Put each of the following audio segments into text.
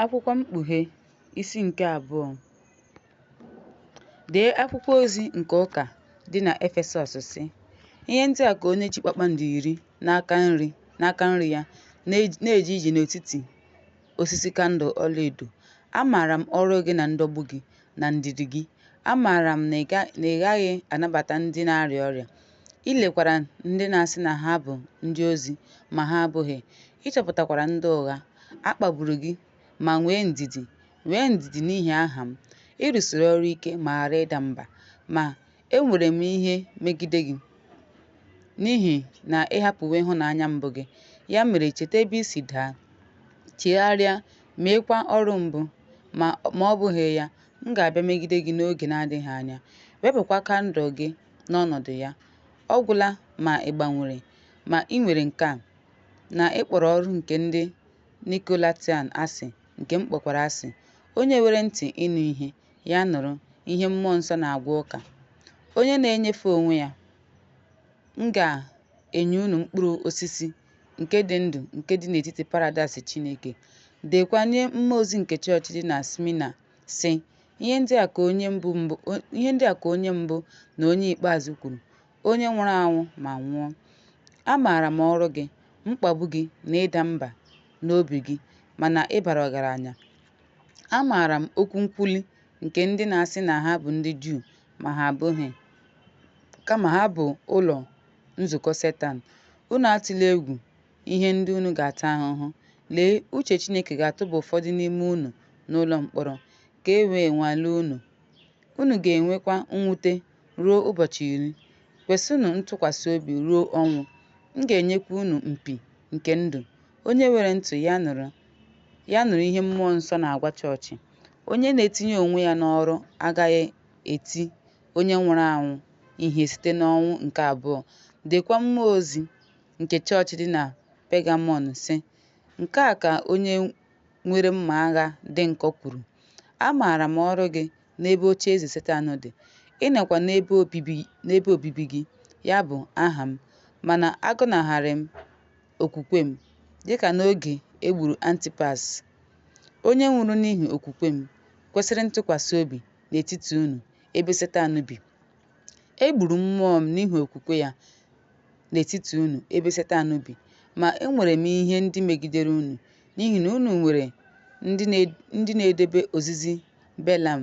Akwụkwọ Mkpughe isi nke 2. Dee akwụkwọ ozi nke ụka dị na Efesọs sị: ihe ndị a ka onye ji kpakpando 10 n'aka nri ya na-eje ije n'etiti osisi kandụl ọlaedo. Amaara m ọrụ gị na ndọgbu gị na ndidi gị. Amaara m na ị gaghị anabata ndị na-arịa ọrịa. Ị lekwara ndị na-asị na ha bụ ndị ozi ma ha abụghị. Ị chọpụtakwara ndị ụgha. A kpagburu gị ma nwee ndidi n'ihi aha m. Ị rụsiri ọrụ ike ma ghara ịda mba. Ma enwere m ihe megide gị, n'ihi na ị hapụwo ịhụnanya mbụ gị. Ya mere, cheta ebe i si daa, chegharịa, meekwa ọrụ mbụ. Ma ọ bụghị ya, m ga-abịa megide gị n'oge na-adịghị anya, wepụkwa kandụl gị n'ọnọdụ ya. Ọ gwụla ma ị gbanwere, ma ị nwere nke a, na ị kpọrọ ọrụ nke ndị Nikolaitan asị, nke m kpọkwara asị. Onye nwere ntị ịnụ ihe, ya nụrụ ihe Mmụọ Nsọ na-agwa ụka. Onye na-enyefe onwe ya. M ga-enye unu mkpụrụ osisi nke dị ndụ nke dị n'etiti paradaịs Chineke. Deekwa nye mmụọ ozi nke chọọchị dị na Smyrna sị: ihe ndị a ka onye mbụ na onye ikpeazụ kwuru, onye nwụrụ anwụ ma nwụọ. Amaara m ọrụ gị, mkpagbu gị na ịda mba n'obi gị, mana ị bara ọgaranya. Amaara m okwu nkwulu nke ndị na-asị na ha bụ ndị Juu ma ha abụghị, kama ha bụ ụlọ nzukọ Setan. Unu atụla egwu ihe ndị unu ga-ata ahụhụ. Lee, uche Chineke ga-atụba ụfọdụ n'ime unu n'ụlọ mkpọrọ, ka e wee nwalee unu. Unu ga-enwekwa mwute ruo ụbọchị 10. Kwesinụ ntụkwasị obi ruo ọnwụ. M ga-enyekwa unu mpi nke ndụ. Onye nwere ntị ya nụrụ ihe Mmụọ Nsọ na-agwa chọọchị. Onye na-etinye onwe ya n'ọrụ agaghị eti onye nwụrụ anwụ ihe site n'ọnwụ nke abụọ. Deekwa mmụọ ozi nke chọọchị dị na Pegamọm sị: nke a ka onye nwere mma agha dị nkọ kwuru. Amaara m ọrụ gị n'ebe ocheeze Setan dị. Ị nọkwa n'ebe obibi gị, ya bụ aha m, mana agọnarịrị m okwukwe m, dịka n'oge e gburu Antipas, onye nwụrụ n'ihi okwukwe m kwesịrị ntụkwasị obi n'etiti unu, ebe Setan bi. E gburu mmụọ m n'ihi okwukwe ya n'etiti unu, ebe Setan bi. Ma enwere m ihe ndị megidere unu, n'ihi na unu nwere ndị na-edebe ozizi Belam,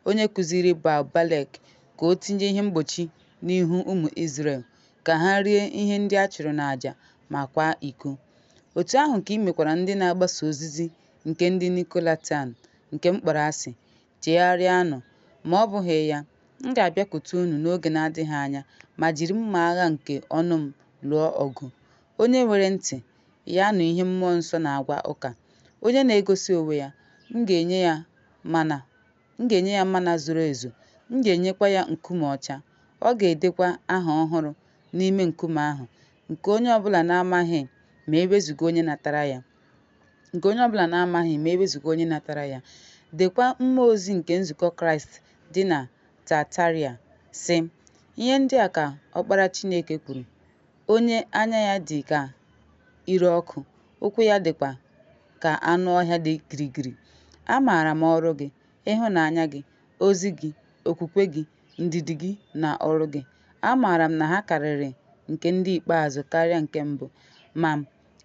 onye kụziri Balak ka o tinye ihe mgbochi n'ihu ụmụ Izrel, ka ha rie ihe ndị a chụrụ n'àjà ma kwaa iko. Otu ahụ ka ị mekwara ndị na-agbaso ozizi nke ndị Nikolaitan, nke m kpọrọ asị. Chegharịanụ, ma ọ bụghị ya, m ga-abịakwute unu n'oge na-adịghị anya ma jiri mma agha nke ọnụ m lụọ ọgụ. Onye nwere ntị, ya nụ ihe Mmụọ Nsọ na-agwa ụka. Onye na-egosi onwe ya, m ga-enye ya mana zoro ezo. M ga-enyekwa ya nkume ọcha. Ọ ga-edekwa aha ọhụrụ n'ime nkume ahụ, nke onye ọbụla na-amaghị ma ewezuga onye natara ya. Deekwa mmụọ ozi nke nzukọ Kraịst dị na Tataria sị: ihe ndị a ka Ọkpara Chineke kwuru, onye anya ya dị ka ire ọkụ, ụkwụ ya dịkwa ka anụ ọhịa dị girigiri. Amaara m ọrụ gị, ịhụnanya gị, ozi gị, okwukwe gị, ndidi gị na ọrụ gị. Amaara m na ha karịrị nke ndị ikpeazụ karịa nke mbụ. Ma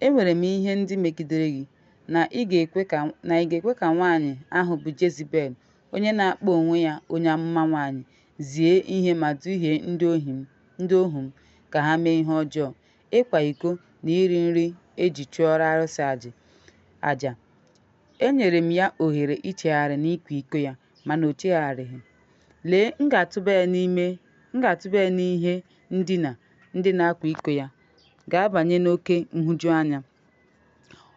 enwere m ihe ndị megidere gị, na ị ga-ekwe ka nwaanyị ahụ bụ Jezibel, onye na-akpọ onwe ya onye amụma nwaanyị, zie ihe ma duhie ndị ohu m ka ha mee ihe ọjọọ, ịkwa iko na iri nri eji chụọrọ arụsị àjà. Enyere m ya ohere ichegharị n'ịkwa iko ya, mana o chegharịghị. Lee, m ga-atụba ya n'ihe ndina ndị na-akwa iko ya, ga-abanye n'oke nhụjuanya.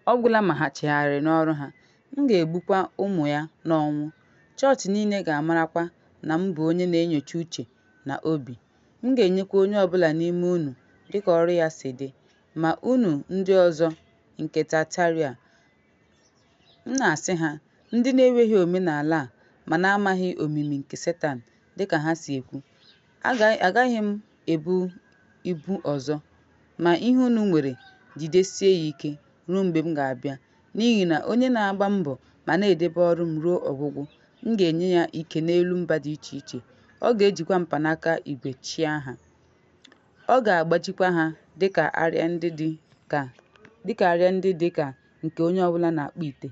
Ọ gwụla ma ha chegharịrị n'ọrụ ha. M ga-egbukwa ụmụ ya n'ọnwụ. Chọọchị niile ga-amarakwa na m bụ onye na-enyocha uche na obi. M ga-enyekwa onye ọbụla n'ime unu dịka ọrụ ya si dị. Ma unu ndị ọzọ nke Tataria, m na-asị ha, ndị na-enweghị omenala a ma na-amaghị omimi nke Setan, dịka ha si ekwu, agaghị m ebu ibu ọzọ. Ma ihe unu nwere, jidesie ya ike ruo mgbe m ga-abịa, n'ihi na onye na-agba mbọ ma na-edebe ọrụ m ruo ọgwụgwụ, m ga-enye ya ike n'elu mba dị iche iche. Ọ ga-ejikwa mkpanaka igwe chịa ha. Ọ ga-agbajikwa ha dịka arịa ndị dị ka nke onye ọbụla na-akpụ ite.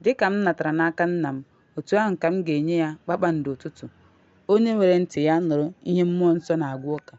Dịka m natara n'aka nna m, otu ahụ ka m ga-enye ya kpakpando ụtụtụ. Onye nwere ntị ya nụrụ ihe mmụọ nsọ na-agwa ụka.